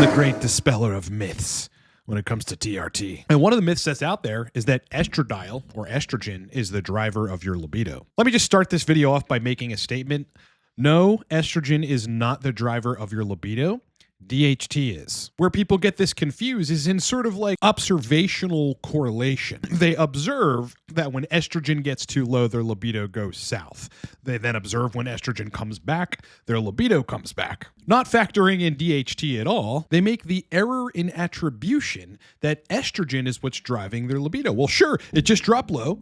the great dispeller of myths when it comes to TRT. And one of the myths that's out there is that estradiol or estrogen is the driver of your libido. Let me just start this video off by making a statement. No, estrogen is not the driver of your libido. DHT is. Where people get this confused is in sort of like observational correlation. They observe that when estrogen gets too low, their libido goes south. They then observe when estrogen comes back, their libido comes back. Not factoring in DHT at all, they make the error in attribution that estrogen is what's driving their libido. Well, sure, it just dropped low,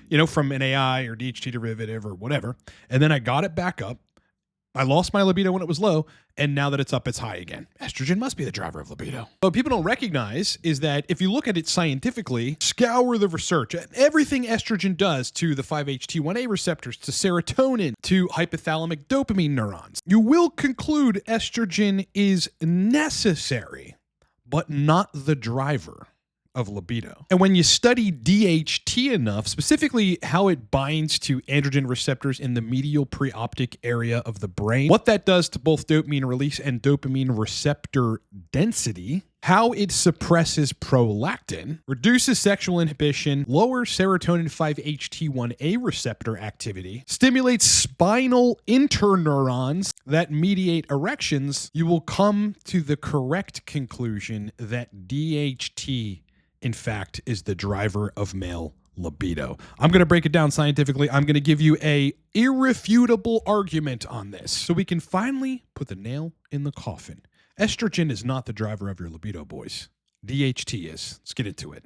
you know, from an AI or DHT derivative or whatever, and then I got it back up. I lost my libido when it was low, and now that it's up, it's high again. Estrogen must be the driver of libido. What people don't recognize is that if you look at it scientifically, scour the research, everything estrogen does to the 5-HT1A receptors, to serotonin, to hypothalamic dopamine neurons, you will conclude estrogen is necessary, but not the driver of libido. And when you study DHT enough, specifically how it binds to androgen receptors in the medial preoptic area of the brain, what that does to both dopamine release and dopamine receptor density, how it suppresses prolactin, reduces sexual inhibition, lowers serotonin 5-HT1A receptor activity, stimulates spinal interneurons that mediate erections, you will come to the correct conclusion that DHT in fact, is the driver of male libido. I'm going to break it down scientifically. I'm going to give you a irrefutable argument on this so we can finally put the nail in the coffin. Estrogen is not the driver of your libido, boys. DHT is. Let's get into it.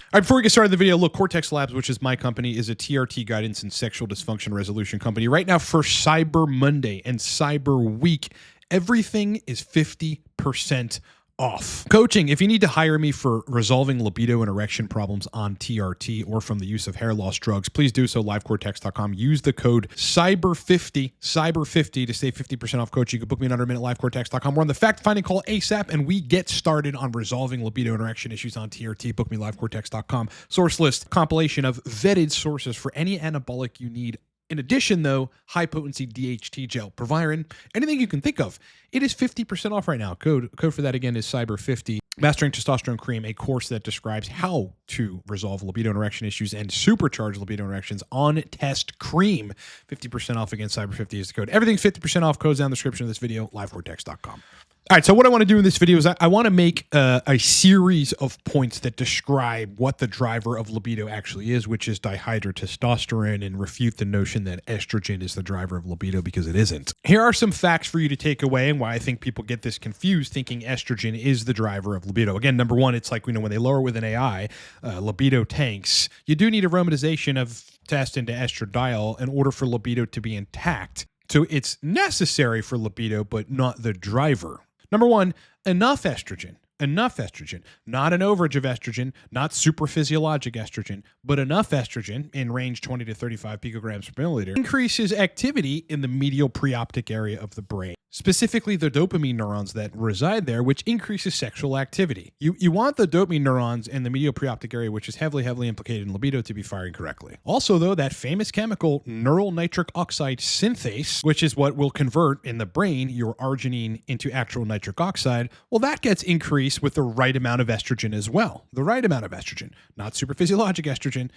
All right, before we get started the video, look, Cortex Labs, which is my company, is a TRT guidance and sexual dysfunction resolution company. Right now for Cyber Monday and Cyber Week, everything is 50% off. Coaching, if you need to hire me for resolving libido and erection problems on TRT or from the use of hair loss drugs, please do so, livecortex.com. Use the code CYBER50 to save 50% off coaching. You can book me in under a minute, livecortex.com. We're on the fact-finding call ASAP, and we get started on resolving libido and erection issues on TRT. Book me, livecortex.com. Source list, compilation of vetted sources for any anabolic you need. In addition, though, high-potency DHT gel, Proviron, anything you can think of. It is 50% off right now. Code for that, again, is CYBER50. Mastering Testosterone Cream, a course that describes how to resolve libido and erection issues and supercharge libido and erections on Test Cream. 50% off, again, CYBER50 is the code. Everything's 50% off. Code's down in the description of this video, livecortex.com. All right, so what I want to do in this video is I want to make a series of points that describe what the driver of libido actually is, which is dihydrotestosterone, and refute the notion that estrogen is the driver of libido, because it isn't. Here are some facts for you to take away and why I think people get this confused, thinking estrogen is the driver of libido. Again, number one, it's like, you know, when they lower with an AI, libido tanks. You do need aromatization of test into estradiol in order for libido to be intact. So it's necessary for libido, but not the driver. Number one, enough estrogen, not an overage of estrogen, not super physiologic estrogen, but enough estrogen in range 20 to 35 picograms per milliliter increases activity in the medial preoptic area of the brain, specifically the dopamine neurons that reside there, which increases sexual activity. You want the dopamine neurons in the medial preoptic area, which is heavily implicated in libido, to be firing correctly. Also, though, that famous chemical neural nitric oxide synthase, which is what will convert in the brain your arginine into actual nitric oxide, well, that gets increased with the right amount of estrogen as well. The right amount of estrogen, not super physiologic estrogen,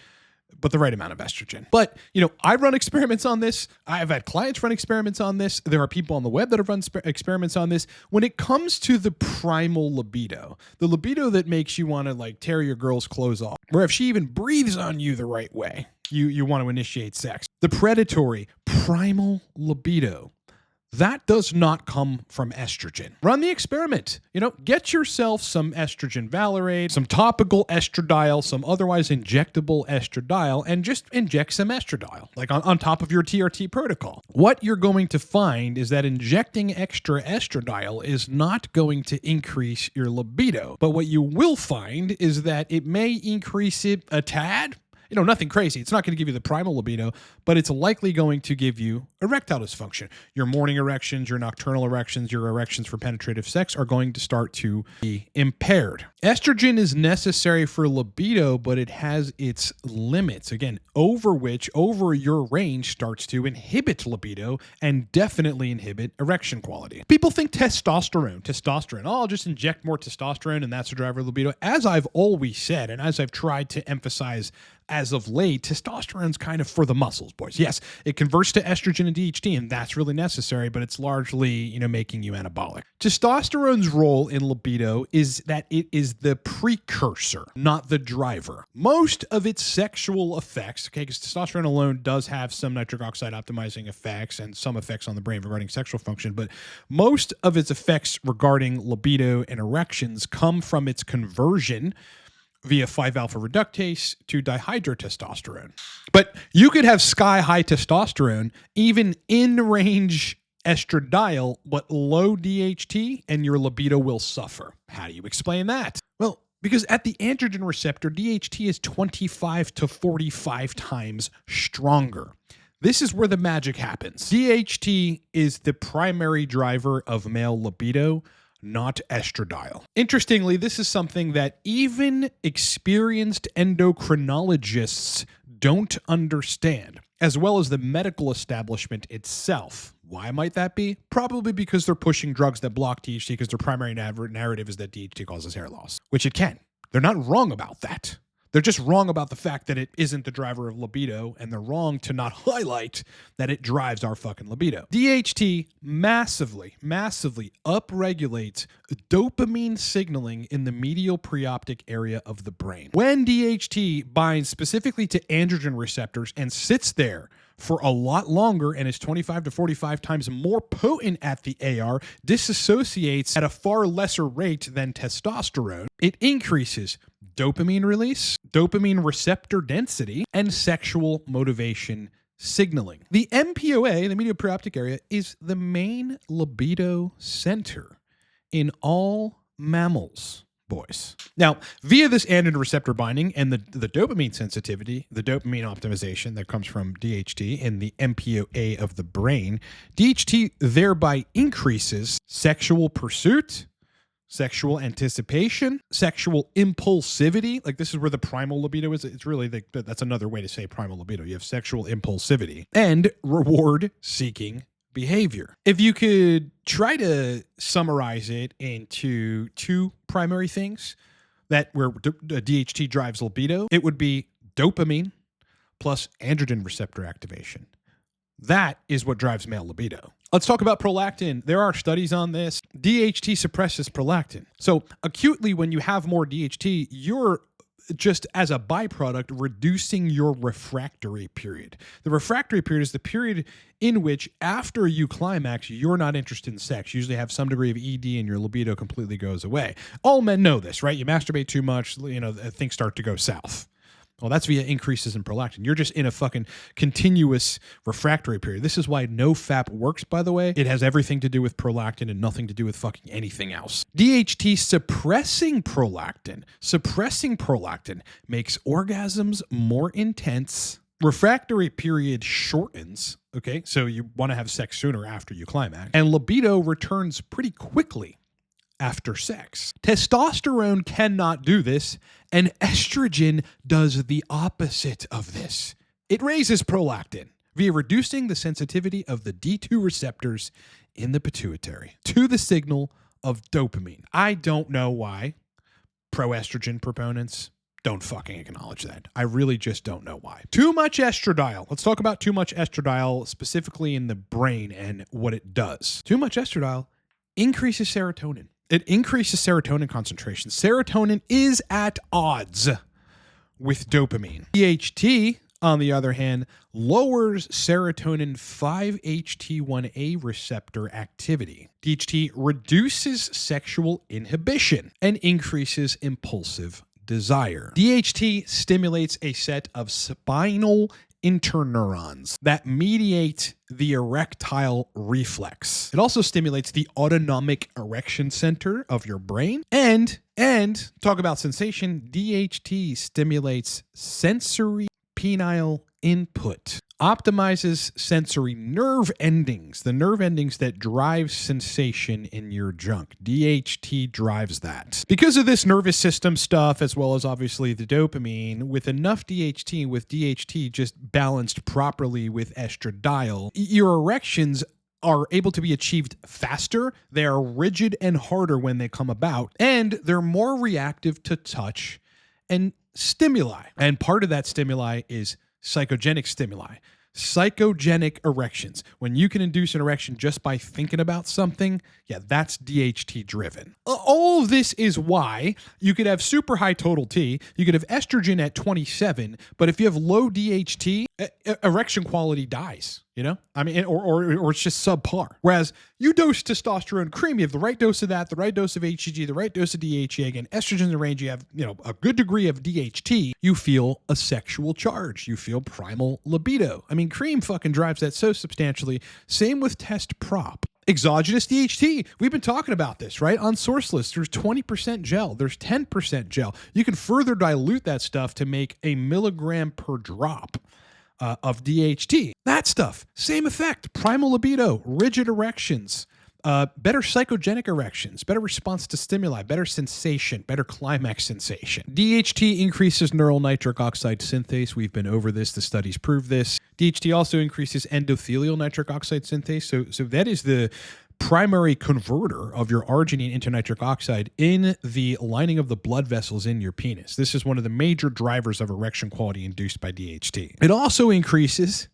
but the right amount of estrogen. But, you know, I run experiments on this. I've had clients run experiments on this. There are people on the web that have run experiments on this. When it comes to the primal libido, the libido that makes you want to like tear your girl's clothes off, where if she even breathes on you the right way, you want to initiate sex. The predatory primal libido, that does not come from estrogen. Run the experiment. You know, get yourself some estrogen valerate, some topical estradiol, some otherwise injectable estradiol, and just inject some estradiol, like on top of your TRT protocol. What you're going to find is that injecting extra estradiol is not going to increase your libido. But what you will find is that it may increase it a tad. You know, nothing crazy. It's not going to give you the primal libido, but it's likely going to give you erectile dysfunction. Your morning erections, your nocturnal erections, your erections for penetrative sex are going to start to be impaired. Estrogen is necessary for libido, but it has its limits. Again, over your range starts to inhibit libido and definitely inhibit erection quality. People think testosterone, oh, I'll just inject more testosterone and that's a driver of libido. As I've always said, and as I've tried to emphasize as of late, testosterone's kind of for the muscles, boys. Yes, it converts to estrogen and DHT, and that's really necessary, but it's largely, making you anabolic. Testosterone's role in libido is that it is the precursor, not the driver. Most of its sexual effects, okay, because testosterone alone does have some nitric oxide optimizing effects and some effects on the brain regarding sexual function, but most of its effects regarding libido and erections come from its conversion via 5-alpha reductase to dihydrotestosterone. But you could have sky-high testosterone, even in-range estradiol, but low DHT, and your libido will suffer. How do you explain that? Well, because at the androgen receptor, DHT is 25 to 45 times stronger. This is where the magic happens. DHT is the primary driver of male libido, not estradiol. Interestingly, this is something that even experienced endocrinologists don't understand, as well as the medical establishment itself. Why might that be? Probably because they're pushing drugs that block DHT because their primary narrative is that DHT causes hair loss, which it can. They're not wrong about that. They're just wrong about the fact that it isn't the driver of libido, and they're wrong to not highlight that it drives our fucking libido. DHT massively upregulates dopamine signaling in the medial preoptic area of the brain. When DHT binds specifically to androgen receptors and sits there for a lot longer and is 25 to 45 times more potent at the AR, disassociates at a far lesser rate than testosterone. It increases dopamine release, dopamine receptor density, and sexual motivation signaling. The MPOA, the medial preoptic area, is the main libido center in all mammals, boys. Now, via this androgen receptor binding and the dopamine sensitivity, the dopamine optimization that comes from DHT in the MPOA of the brain, DHT thereby increases sexual pursuit, sexual anticipation, sexual impulsivity. Like, this is where the primal libido is. It's really, that's another way to say primal libido. You have sexual impulsivity and reward-seeking behavior. If you could try to summarize it into two primary things that where DHT drives libido, it would be dopamine plus androgen receptor activation. That is what drives male libido. Let's talk about prolactin. There are studies on this. DHT suppresses prolactin. So acutely, when you have more DHT, you're just as a byproduct reducing your refractory period. The refractory period is the period in which after you climax, you're not interested in sex. You usually have some degree of ED and your libido completely goes away. All men know this, right? You masturbate too much, things start to go south. Well, that's via increases in prolactin. You're just in a fucking continuous refractory period. This is why no FAP works, by the way. It has everything to do with prolactin and nothing to do with fucking anything else. DHT suppressing prolactin makes orgasms more intense. Refractory period shortens, okay? So you want to have sex sooner after you climax. And libido returns pretty quickly after sex. Testosterone cannot do this, and estrogen does the opposite of this. It raises prolactin via reducing the sensitivity of the D2 receptors in the pituitary to the signal of dopamine. I don't know why pro-estrogen proponents don't fucking acknowledge that. I really just don't know why. Too much estradiol. Let's talk about too much estradiol, specifically in the brain and what it does. Too much estradiol increases serotonin. It increases serotonin concentration. Serotonin is at odds with dopamine. DHT, on the other hand, lowers serotonin 5-HT1A receptor activity. DHT reduces sexual inhibition and increases impulsive desire. DHT stimulates a set of spinal interneurons that mediate the erectile reflex. It also stimulates the autonomic erection center of your brain. And talk about sensation, DHT stimulates sensory penile input, optimizes sensory nerve endings, the nerve endings that drive sensation in your junk. DHT drives that. Because of this nervous system stuff, as well as obviously the dopamine, with enough DHT, with DHT just balanced properly with estradiol, your erections are able to be achieved faster, they are rigid and harder when they come about, and they're more reactive to touch and stimuli. And part of that stimuli is psychogenic stimuli. Psychogenic erections. When you can induce an erection just by thinking about something, yeah, that's DHT driven. All of this is why you could have super high total T, you could have estrogen at 27, but if you have low DHT, erection quality dies. You know, I mean, or it's just subpar. Whereas you dose testosterone cream, you have the right dose of that, the right dose of HCG, the right dose of DHEA. Again, estrogen in the range, you have, a good degree of DHT. You feel a sexual charge. You feel primal libido. I mean, cream fucking drives that so substantially. Same with test prop. Exogenous DHT. We've been talking about this, right? On source list, there's 20% gel. There's 10% gel. You can further dilute that stuff to make a milligram per drop of DHT. That stuff, same effect. Primal libido, rigid erections, better psychogenic erections, better response to stimuli, better sensation, better climax sensation. DHT increases neural nitric oxide synthase. We've been over this. The studies prove this. DHT also increases endothelial nitric oxide synthase. So that is the primary converter of your arginine into nitric oxide in the lining of the blood vessels in your penis. This is one of the major drivers of erection quality induced by DHT. It also increases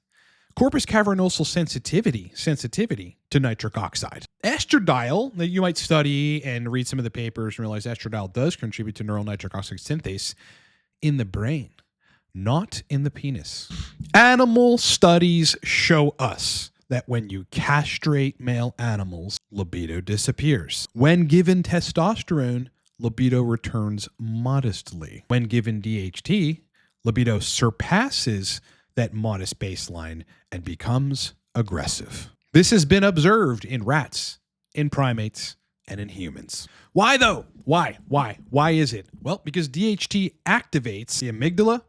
corpus cavernosal sensitivity to nitric oxide. Estradiol, that you might study and read some of the papers and realize estradiol does contribute to neural nitric oxide synthase in the brain, not in the penis. Animal studies show us that when you castrate male animals, libido disappears. When given testosterone, libido returns modestly. When given DHT, libido surpasses that modest baseline and becomes aggressive. This has been observed in rats, in primates, and in humans. Why though? Why? Why is it? Well, because DHT activates the amygdala,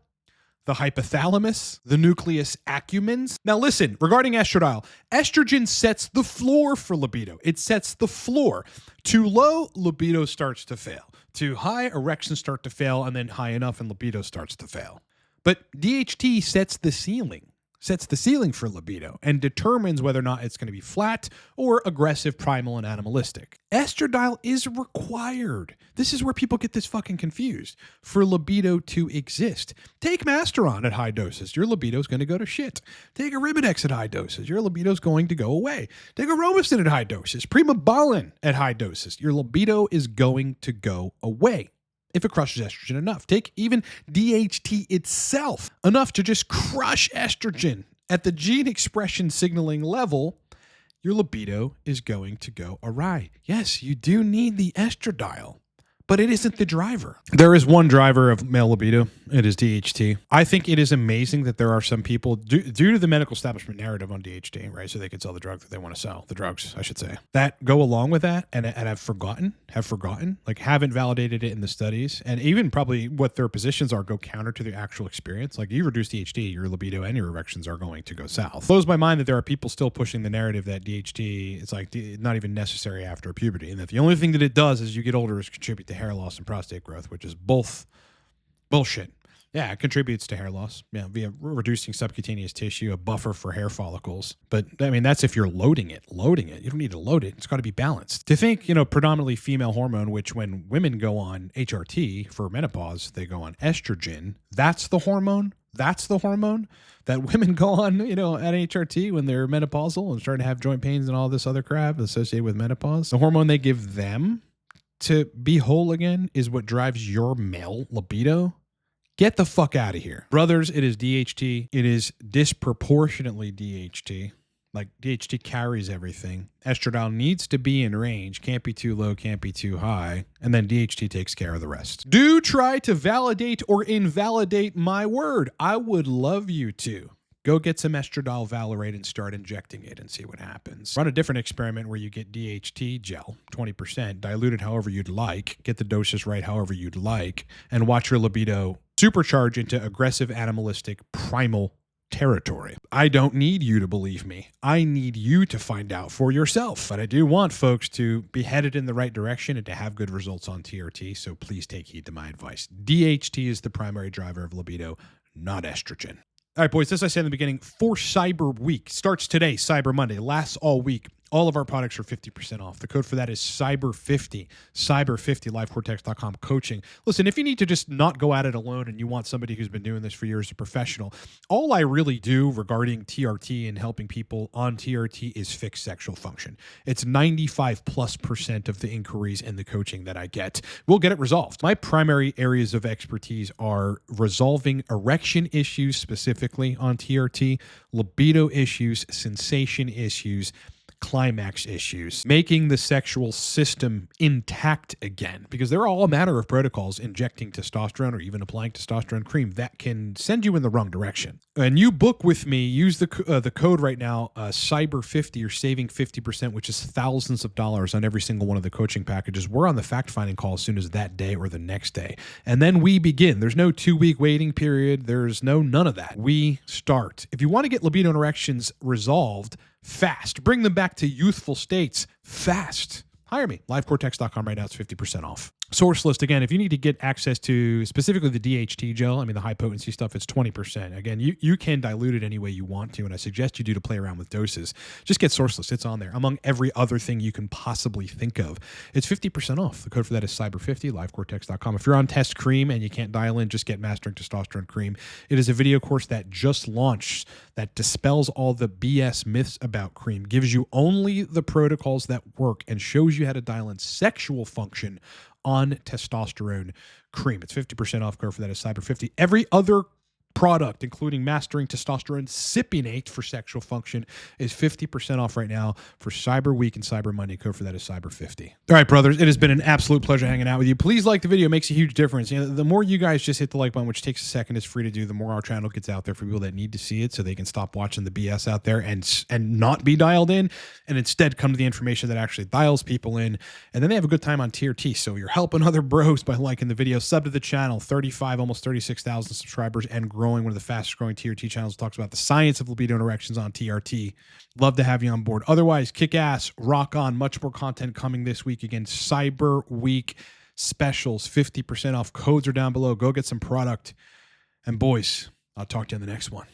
the hypothalamus, the nucleus accumbens. Now listen, regarding estradiol, estrogen sets the floor for libido. It sets the floor. Too low, libido starts to fail. Too high, erections start to fail, and then high enough and libido starts to fail. But DHT sets the ceiling for libido and determines whether or not it's going to be flat or aggressive, primal, and animalistic. Estradiol is required. This is where people get this fucking confused. For libido to exist. Take Masteron at high doses. Your libido is going to go to shit. Take Arimidex at high doses. Your libido is going to go away. Take Aromasin at high doses. Primabalin at high doses. Your libido is going to go away if it crushes estrogen enough. Take even DHT itself, enough to just crush estrogen at the gene expression signaling level, your libido is going to go awry. Yes, you do need the estradiol, but it isn't the driver. There is one driver of male libido. It is DHT. I think it is amazing that there are some people, due to the medical establishment narrative on DHT, right? So they can sell the drug that they want to sell, the drugs, I should say, that go along with that and have forgotten, like haven't validated it in the studies. And even probably what their positions are go counter to the actual experience. Like you reduce DHT, your libido and your erections are going to go south. Blows my mind that there are people still pushing the narrative that DHT is like not even necessary after puberty. And that the only thing that it does as you get older is contribute to hair loss and prostate growth, which is both bullshit. Yeah, it contributes to hair loss, via reducing subcutaneous tissue, a buffer for hair follicles. But I mean, that's if you're loading it. You don't need to load it. It's got to be balanced. To think, predominantly female hormone, which when women go on HRT for menopause, they go on estrogen. That's the hormone that women go on, at HRT when they're menopausal and starting to have joint pains and all this other crap associated with menopause. The hormone they give them to be whole again is what drives your male libido. Get the fuck out of here. Brothers, it is DHT. It is disproportionately DHT. Like DHT carries everything. Estradiol needs to be in range. Can't be too low, can't be too high. And then DHT takes care of the rest. Do try to validate or invalidate my word. I would love you to. Go get some estradiol valerate and start injecting it and see what happens. Run a different experiment where you get DHT gel, 20%, dilute it however you'd like, get the doses right however you'd like, and watch your libido supercharge into aggressive, animalistic, primal territory. I don't need you to believe me. I need you to find out for yourself. But I do want folks to be headed in the right direction and to have good results on TRT, so please take heed to my advice. DHT is the primary driver of libido, not estrogen. All right, boys, as I said in the beginning, for Cyber Week, starts today, Cyber Monday, lasts all week. All of our products are 50% off. The code for that is Cyber50, Cyber50, livecortex.com coaching. Listen, if you need to just not go at it alone and you want somebody who's been doing this for years, a professional, all I really do regarding TRT and helping people on TRT is fix sexual function. It's 95+% of the inquiries and the coaching that I get. We'll get it resolved. My primary areas of expertise are resolving erection issues, specifically on TRT, libido issues, sensation issues, climax issues, making the sexual system intact again, because they're all a matter of protocols, injecting testosterone or even applying testosterone cream that can send you in the wrong direction. And you book with me, use the code right now, Cyber50, you're saving 50%, which is thousands of dollars on every single one of the coaching packages. We're on the fact-finding call as soon as that day or the next day. And then we begin. There's no 2-week waiting period. There's none of that. We start. If you want to get libido and erections resolved fast, bring them back to youthful states fast, hire me. livecortex.com right now. It's 50% off. Source list, again, if you need to get access to specifically the DHT gel, I mean the high potency stuff, it's 20%. Again, you can dilute it any way you want to, and I suggest you do to play around with doses. Just get source list. It's on there. Among every other thing you can possibly think of, it's 50% off. The code for that is Cyber50, livecortex.com. If you're on test cream and you can't dial in, just get Mastering Testosterone Cream. It is a video course that just launched that dispels all the BS myths about cream, gives you only the protocols that work, and shows you how to dial in sexual function on testosterone cream. It's 50% off. Code for that is Cyber50. Every other product, including Mastering Testosterone Cypionate for sexual function, is 50% off right now for Cyber Week and Cyber Monday. Code for that is Cyber50. All right, brothers, it has been an absolute pleasure hanging out with you. Please like the video. It makes a huge difference. You know, the more you guys just hit the like button, which takes a second, it's free to do, the more our channel gets out there for people that need to see it, so they can stop watching the BS out there and not be dialed in, and instead come to the information that actually dials people in, and then they have a good time on TRT. So you're helping other bros by liking the video. Sub to the channel, 35, almost 36,000 subscribers, and growing. One of the fastest growing TRT channels, talks about the science of libido and erections on TRT. Love to have you on board. Otherwise, kick ass, rock on. Much more content coming this week. Again, Cyber Week specials, 50% off. Codes are down below. Go get some product. And boys, I'll talk to you in the next one.